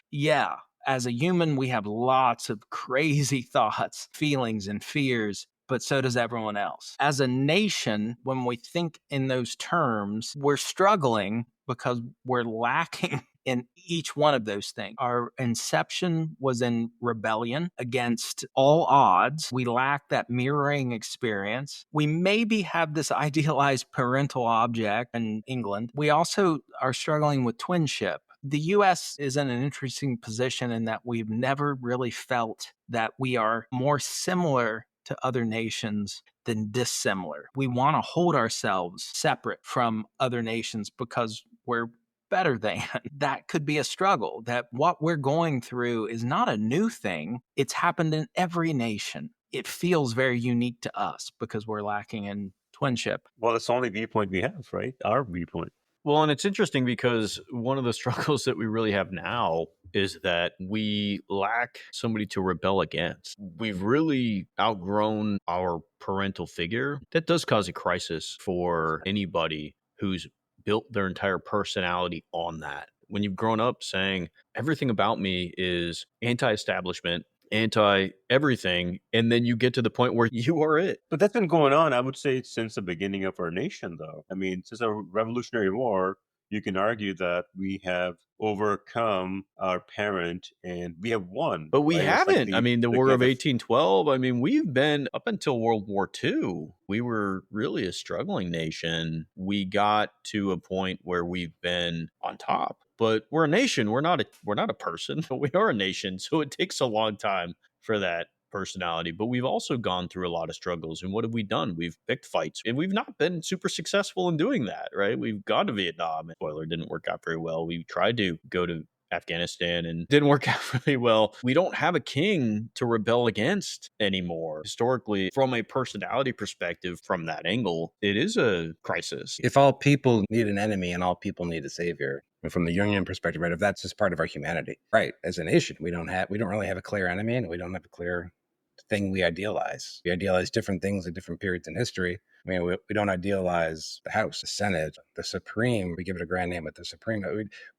as a human, we have lots of crazy thoughts, feelings, and fears, but so does everyone else. As a nation, when we think in those terms, we're struggling because we're lacking in each one of those things. Our inception was in rebellion against all odds. We lack that mirroring experience. We maybe have this idealized parental object in England. We also are struggling with twinship. The U.S. is in an interesting position in that we've never really felt that we are more similar to other nations than dissimilar. We want to hold ourselves separate from other nations because we're better than. That could be a struggle, that what we're going through is not a new thing. It's happened in every nation. It feels very unique to us because we're lacking in twinship. Well, it's the only viewpoint we have, right? Our viewpoint. Well, and it's interesting because one of the struggles that we really have now is that we lack somebody to rebel against. We've really outgrown our parental figure. That does cause a crisis for anybody who's built their entire personality on that. When you've grown up saying everything about me is anti-establishment, anti-everything, and then you get to the point where you are it. But that's been going on, I would say, since the beginning of our nation, though. I mean, since the Revolutionary War, you can argue that we have overcome our parent and we have won. But we haven't. The War of 1812, we've been up until World War II. We were really a struggling nation. We got to a point where we've been on top. But we're a nation. We're not a person, but we are a nation. So it takes a long time for that personality. But we've also gone through a lot of struggles. And what have we done? We've picked fights, and we've not been super successful in doing that, right? We've gone to Vietnam. Spoiler, didn't work out very well. We tried to go to Afghanistan and didn't work out really well. We don't have a king to rebel against anymore. Historically, from a personality perspective, from that angle, it is a crisis. If all people need an enemy and all people need a savior, and from the Jungian perspective, right, if that's just part of our humanity, right, as a nation, we don't really have a clear enemy and we don't have a clear thing we idealize. We idealize different things at different periods in history. I mean, we don't idealize the House, the Senate, the Supreme. We give it a grand name, but the Supreme.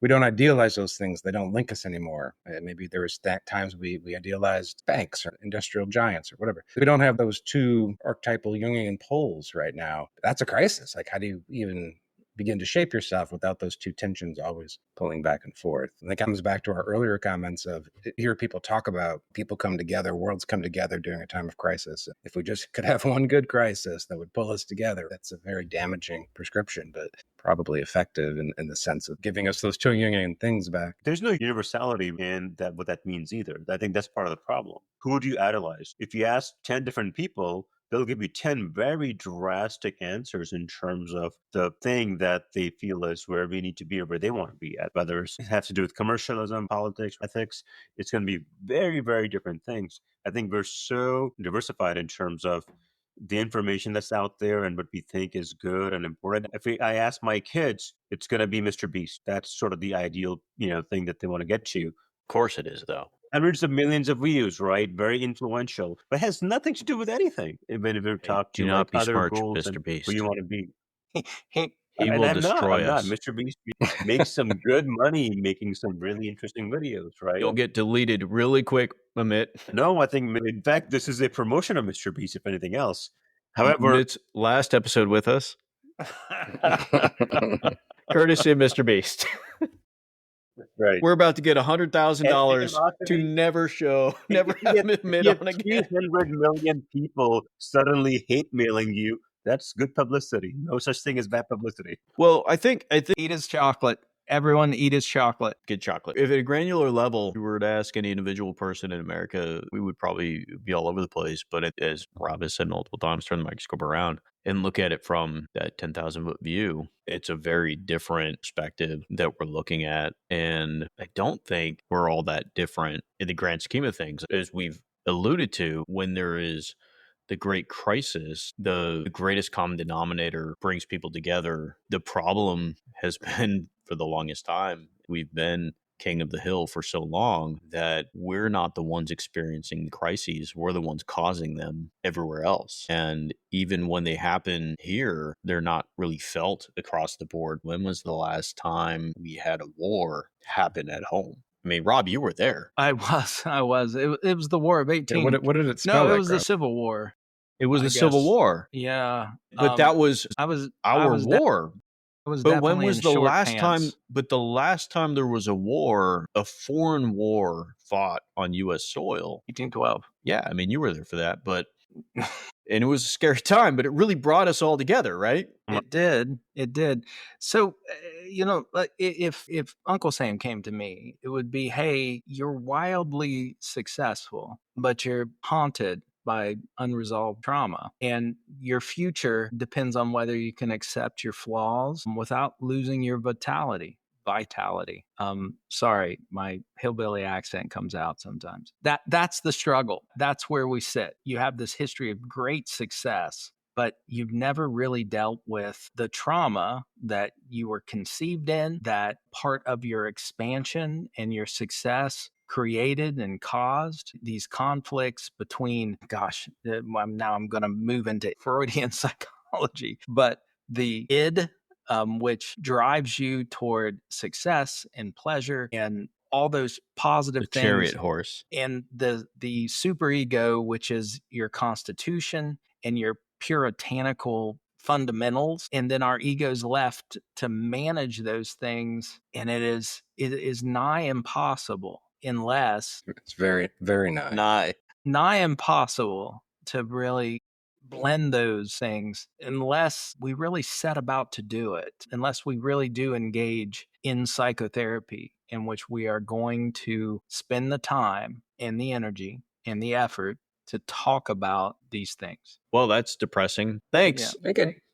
We don't idealize those things. They don't link us anymore. Maybe there was times we idealized banks or industrial giants or whatever. We don't have those two archetypal Jungian poles right now. That's a crisis. Like, how do you even begin to shape yourself without those two tensions always pulling back and forth? And that comes back to our earlier comments of hear people talk about people come together, worlds come together during a time of crisis. If we just could have one good crisis that would pull us together, that's a very damaging prescription, but probably effective in the sense of giving us those two Jungian things back. There's no universality in that what that means either. I think that's part of the problem. Who would you idolize? If you ask 10 different people, they'll give you 10 very drastic answers in terms of the thing that they feel is where we need to be or where they want to be at. Whether it has to do with commercialism, politics, ethics, it's going to be very, very different things. I think we're so diversified in terms of the information that's out there and what we think is good and important. I ask my kids, it's going to be Mr. Beast. That's sort of the ideal, thing that they want to get to. Of course it is, though. Hundreds of millions of views, right? Very influential, but has nothing to do with anything. Even if we talk to Do not be other smart, goals Mr. and Beast. who you want to be. He And will I'm destroy not. us. Mr. Beast makes some good money making some really interesting videos, right? You'll get deleted really quick, Amit. No, I think, in fact, this is a promotion of Mr. Beast, if anything else. However, Amit's last episode with us, courtesy of Mr. Beast. right. We're about to get $100,000 to never have Amit on again. 300 million people suddenly hate mailing you. That's good publicity. No such thing as bad publicity. Well, I think Eat his chocolate. Everyone eat his chocolate. good chocolate. If at a granular level, you were to ask any individual person in America, we would probably be all over the place. But as Rob has said multiple times, turn the microscope around and look at it from that 10,000 foot view. It's a very different perspective that we're looking at. And I don't think we're all that different in the grand scheme of things. As we've alluded to, when there is the great crisis, the greatest common denominator brings people together. The problem has been, for the longest time, we've been king of the hill for so long that we're not the ones experiencing the crises. We're the ones causing them everywhere else. And even when they happen here, they're not really felt across the board. When was the last time we had a war happen at home? I mean, Rob, you were there. I was. It was the War of 18. Yeah, what did it spell? No, it like, was Rob? the Civil War. It was I the Civil guess. War. Yeah. But that was I was our war. I was But when definitely was in the short last time? pants. But the last time there was a war, a foreign war fought on U.S. soil. 1812. Yeah, I mean, you were there for that, but and it was a scary time, but it really brought us all together, right? It did. It did. So, if Uncle Sam came to me, it would be, hey, you're wildly successful, but you're haunted by unresolved trauma. And your future depends on whether you can accept your flaws without losing your vitality. Sorry, my hillbilly accent comes out sometimes. That's the struggle. That's where we sit. You have this history of great success, but you've never really dealt with the trauma that you were conceived in, that part of your expansion and your success created and caused these conflicts between, now I'm going to move into Freudian psychology, but the id, which drives you toward success and pleasure and all those positive The things, chariot horse. and the superego, which is your constitution and your puritanical fundamentals, and then our ego's left to manage those things, and it is nigh impossible unless It's very, very nice. nigh impossible to really blend those things unless we really set about to do it, unless we really do engage in psychotherapy, in which we are going to spend the time and the energy and the effort to talk about these things. Well, that's depressing. Thanks.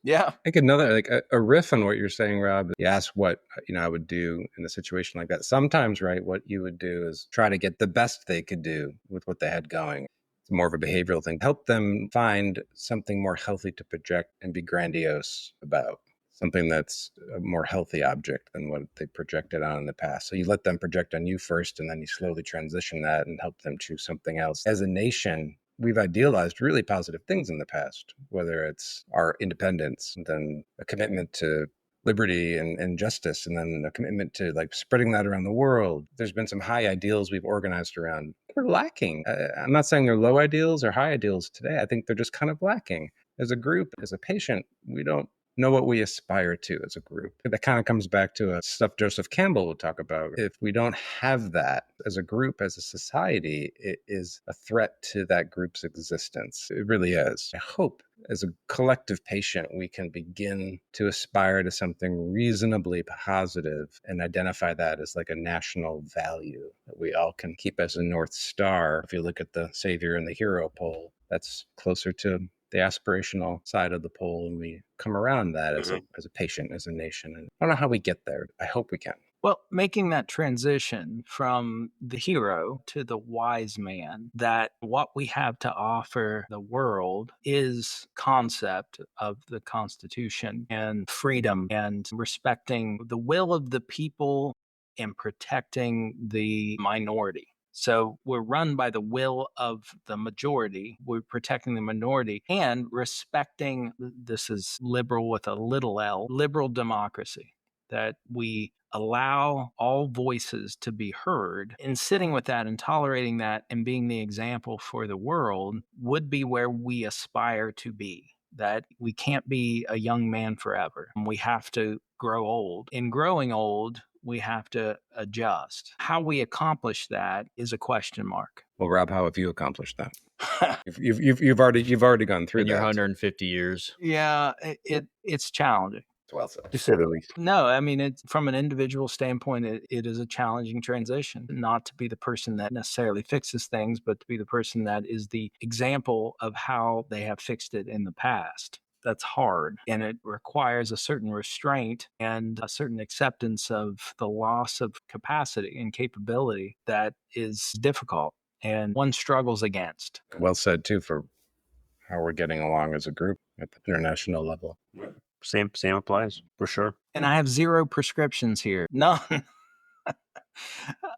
Yeah. Make another, like a riff on what you're saying, Rob. You ask what, I would do in a situation like that. Sometimes, right, what you would do is try to get the best they could do with what they had going. It's more of a behavioral thing. Help them find something more healthy to project and be grandiose about. Something that's a more healthy object than what they projected on in the past. So you let them project on you first, and then you slowly transition that and help them choose something else. As a nation, we've idealized really positive things in the past, whether it's our independence, and then a commitment to liberty and justice, and then a commitment to like spreading that around the world. There's been some high ideals we've organized around. We're lacking. I'm not saying they're low ideals or high ideals today. I think they're just kind of lacking. As a group, as a patient, we don't know what we aspire to as a group. That kind of comes back to stuff Joseph Campbell would talk about. If we don't have that as a group, as a society, it is a threat to that group's existence. It really is. I hope as a collective patient, we can begin to aspire to something reasonably positive and identify that as like a national value that we all can keep as a North Star. If you look at the savior and the hero pole, that's closer to the aspirational side of the pole, and we come around that as a patient, as a nation. And I don't know how we get there. I hope we can. Well, making that transition from the hero to the wise man, that what we have to offer the world is concept of the Constitution and freedom and respecting the will of the people and protecting the minority. So we're run by the will of the majority. We're protecting the minority and respecting, this is liberal with a little L, liberal democracy, that we allow all voices to be heard. And sitting with that and tolerating that and being the example for the world would be where we aspire to be. That we can't be a young man forever. We have to grow old. In growing old, we have to adjust. How we accomplish that is a question mark. Well, Rob, how have you accomplished that? You've already gone through In your that. 150 years. Yeah, it's challenging. Well said. To say the least. No, I mean, it's from an individual standpoint, it is a challenging transition, not to be the person that necessarily fixes things, but to be the person that is the example of how they have fixed it in the past. That's hard, and it requires a certain restraint and a certain acceptance of the loss of capacity and capability that is difficult and one struggles against. Well said, too, for how we're getting along as a group at the international level. Same applies, for sure. And I have 0 prescriptions here. None.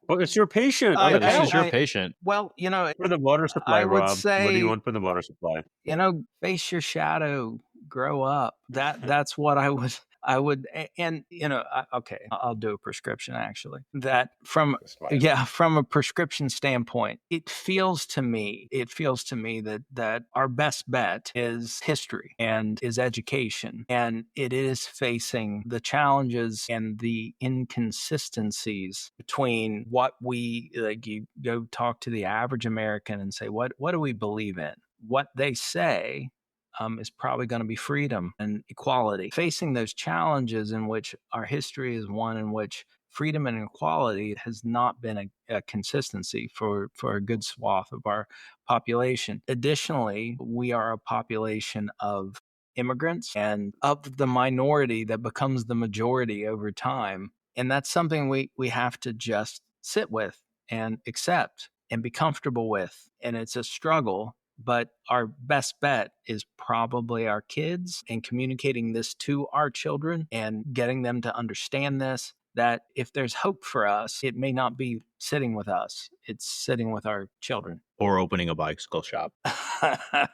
Well, it's your patient. This is your patient. Well, For the water supply, I would Rob. say, what do you want for the water supply? Face your shadow, grow up. That's what I would, and okay, I'll do a prescription actually. That from a prescription standpoint, it feels to me that our best bet is history and is education, and it is facing the challenges and the inconsistencies between what we like. You go talk to the average American and say, what do we believe in? What they say is probably going to be freedom and equality. Facing those challenges in which our history is one in which freedom and equality has not been a consistency for a good swath of our population. Additionally, we are a population of immigrants and of the minority that becomes the majority over time. And that's something we have to just sit with and accept and be comfortable with. And it's a struggle. But our best bet is probably our kids and communicating this to our children and getting them to understand this, that if there's hope for us, it may not be sitting with us. It's sitting with our children. Or opening a bicycle shop.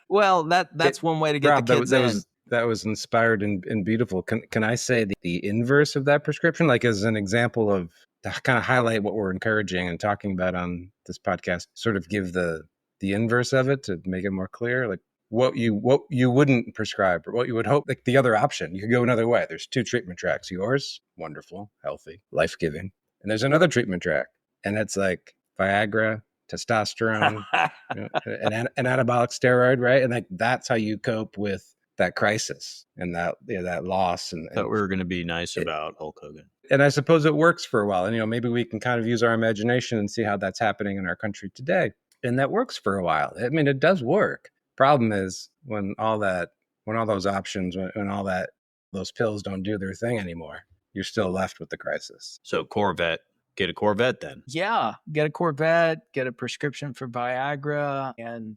Well, that's one way to get Rob, the kids in. That was inspired and beautiful. Can I say the inverse of that prescription? Like as an example of to kind of highlight what we're encouraging and talking about on this podcast, sort of give the inverse of it to make it more clear, like what you wouldn't prescribe or what you would hope, like the other option. You could go another way. There's 2 treatment tracks. Yours, wonderful, healthy, life-giving. And there's another treatment track. And it's like Viagra, testosterone, an anabolic steroid, right? And like that's how you cope with that crisis and that loss. And Thought we were going to be nice about Hulk Hogan. And I suppose it works for a while. And maybe we can kind of use our imagination and see how that's happening in our country today. And that works for a while. I mean, it does work. Problem is when all those options, when all those pills don't do their thing anymore, you're still left with the crisis. So Corvette, get a Corvette then. Yeah, get a Corvette, get a prescription for Viagra and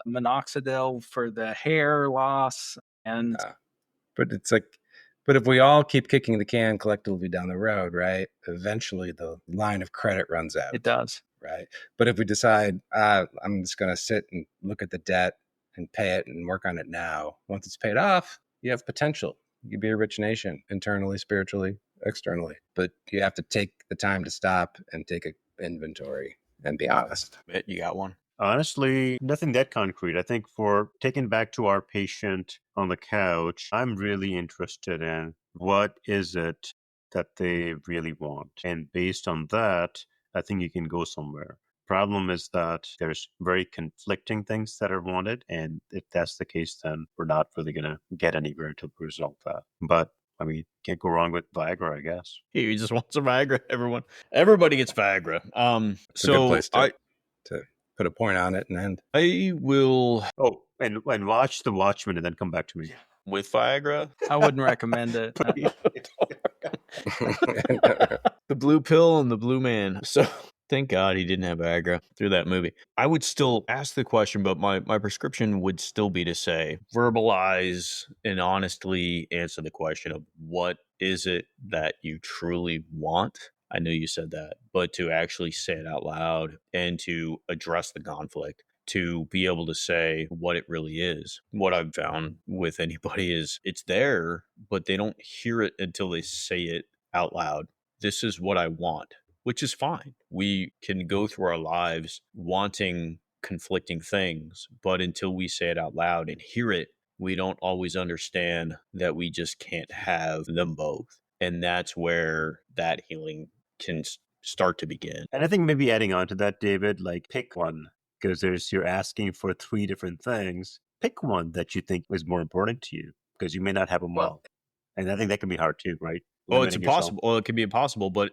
minoxidil for the hair loss. And but it's like, but if we all keep kicking the can collectively down the road, right? Eventually the line of credit runs out. It does. right? But if we decide, I'm just going to sit and look at the debt and pay it and work on it now, once it's paid off, you have potential. You could be a rich nation internally, spiritually, externally. But you have to take the time to stop and take an inventory and be honest. Mitt, you got one? Honestly, nothing that concrete. I think for taking back to our patient on the couch, I'm really interested in what is it that they really want. And based on that, I think you can go somewhere. Problem is that there's very conflicting things that are wanted. And if that's the case, then we're not really going to get anywhere to resolve that. But I mean, can't go wrong with Viagra, I guess. He just wants a Viagra. Everybody gets Viagra. It's a good place to put a point on it and end. I will Oh, and watch The Watchmen and then come back to me. with Viagra. I wouldn't recommend it. The blue pill and the blue man. So thank God he didn't have Viagra through that movie. I would still ask the question, but my prescription would still be to say, verbalize and honestly answer the question of what is it that you truly want? I know you said that, but to actually say it out loud and to address the conflict, to be able to say what it really is. What I've found with anybody is it's there, but they don't hear it until they say it out loud. This is what I want, which is fine. We can go through our lives wanting conflicting things, but until we say it out loud and hear it, we don't always understand that we just can't have them both. And that's where that healing can start to begin. And I think maybe adding on to that, David, like pick one, because you're asking for 3 different things. Pick one that you think is more important to you, because you may not have them all. And I think that can be hard too, right? Well, it's impossible. Well, it can be impossible, but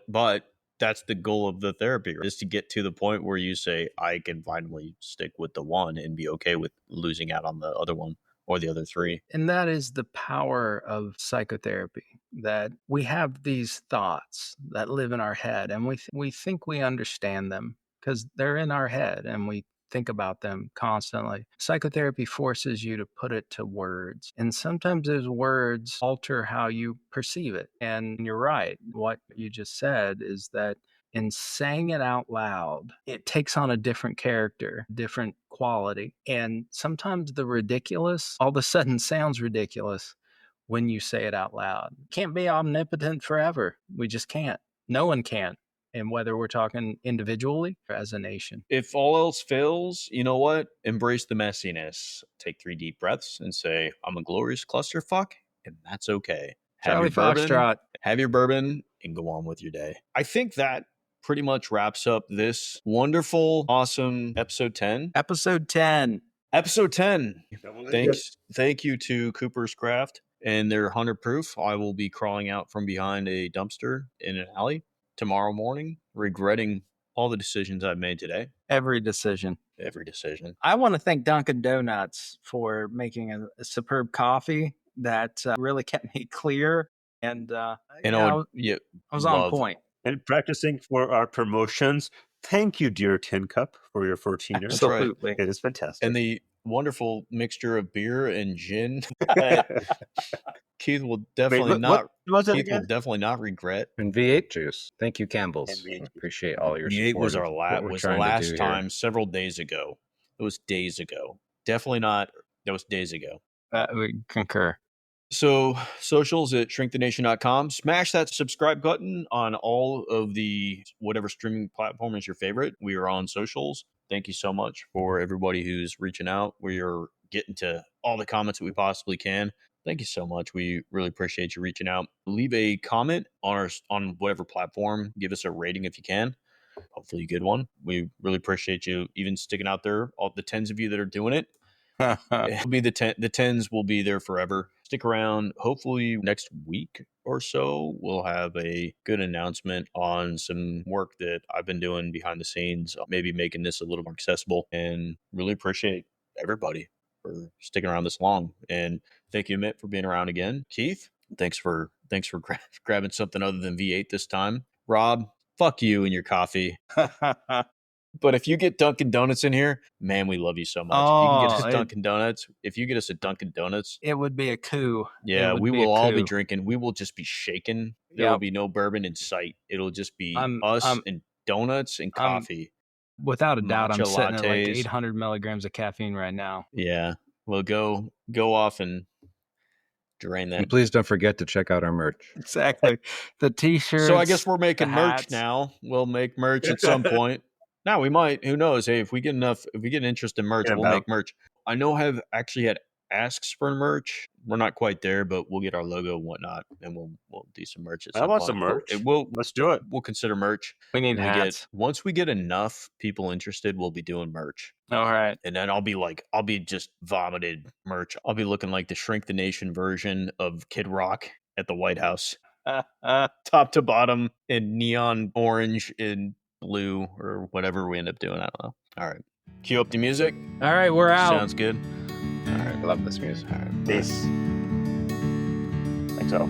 that's the goal of the therapy, is to get to the point where you say, I can finally stick with the one and be okay with losing out on the other one or the other 3. And that is the power of psychotherapy, that we have these thoughts that live in our head and we think we understand them because they're in our head and we think about them constantly. Psychotherapy forces you to put it to words. And sometimes those words alter how you perceive it. And you're right. What you just said is that in saying it out loud, it takes on a different character, different quality. And sometimes the ridiculous all of a sudden sounds ridiculous when you say it out loud. Can't be omnipotent forever. We just can't. No one can. And whether we're talking individually or as a nation. If all else fails, you know what? Embrace the messiness. Take 3 deep breaths and say, I'm a glorious clusterfuck, and that's okay. Charlie Foxtrot. Have your bourbon and go on with your day. I think that pretty much wraps up this wonderful, awesome episode 10. Episode 10. Episode 10. Thank you to Cooper's Craft and their 100 proof. I will be crawling out from behind a dumpster in an alley tomorrow morning, regretting all the decisions I've made today. Every decision. I want to thank Dunkin Donuts for making a superb coffee that really kept me clear. And I was on point. And practicing for our promotions. Thank you, dear Tin Cup, for your 14 years. Absolutely. Right. It is fantastic. And the wonderful mixture of beer and gin. Keith will definitely definitely not regret. And V8 juice. Thank you, Campbell's. Appreciate all your V8 support. was the last time several days ago. It was days ago. Definitely not. That was days ago. We concur. So socials at shrinkthenation.com. Smash that subscribe button on all of the whatever streaming platform is your favorite. We are on socials. Thank you so much for everybody who's reaching out. We are getting to all the comments that we possibly can. Thank you so much. We really appreciate you reaching out. Leave a comment on whatever platform. Give us a rating if you can. Hopefully you get one. We really appreciate you even sticking out there. All the tens of you that are doing it. It'll be the tens will be there forever. Stick around. Hopefully next week or so we'll have a good announcement on some work that I've been doing behind the scenes, maybe making this a little more accessible, and really appreciate everybody for sticking around this long. And thank you, Mitt, for being around again. Keith, thanks for grabbing something other than V8 this time. Rob, fuck you and your coffee. But if you get Dunkin Donuts in here, man, we love you so much. If you can get us a Dunkin Donuts, it would be a coup. Yeah, we will all be drinking. We will just be shaking. There will be no bourbon in sight. It'll just be us and donuts and coffee. Without a doubt, I'm Matcha sitting at like lattes. 800 milligrams of caffeine right now. Yeah. Well, go off and drain And that. please don't forget to check out our merch. Exactly. The t-shirts. So I guess we're making the merch hats. now. We'll make merch at some point. Now we might. Who knows? Hey, if we get interest in merch, Yeah, we'll about. make merch. I know I've actually had asks for merch. We're not quite there, but we'll get our logo and whatnot, and we'll do some merch at some I want point. some merch. We'll Let's do it. we'll consider merch. We need When hats. once we get enough people interested, we'll be doing merch. All right. And then I'll be just vomited merch. I'll be looking like the Shrink the Nation version of Kid Rock at the White House. Top to bottom in neon orange and blue or whatever we end up doing. I don't know. All right. Cue up the music. All right, we're out. Sounds good. All right. I love this music. All right. Peace. Thanks all.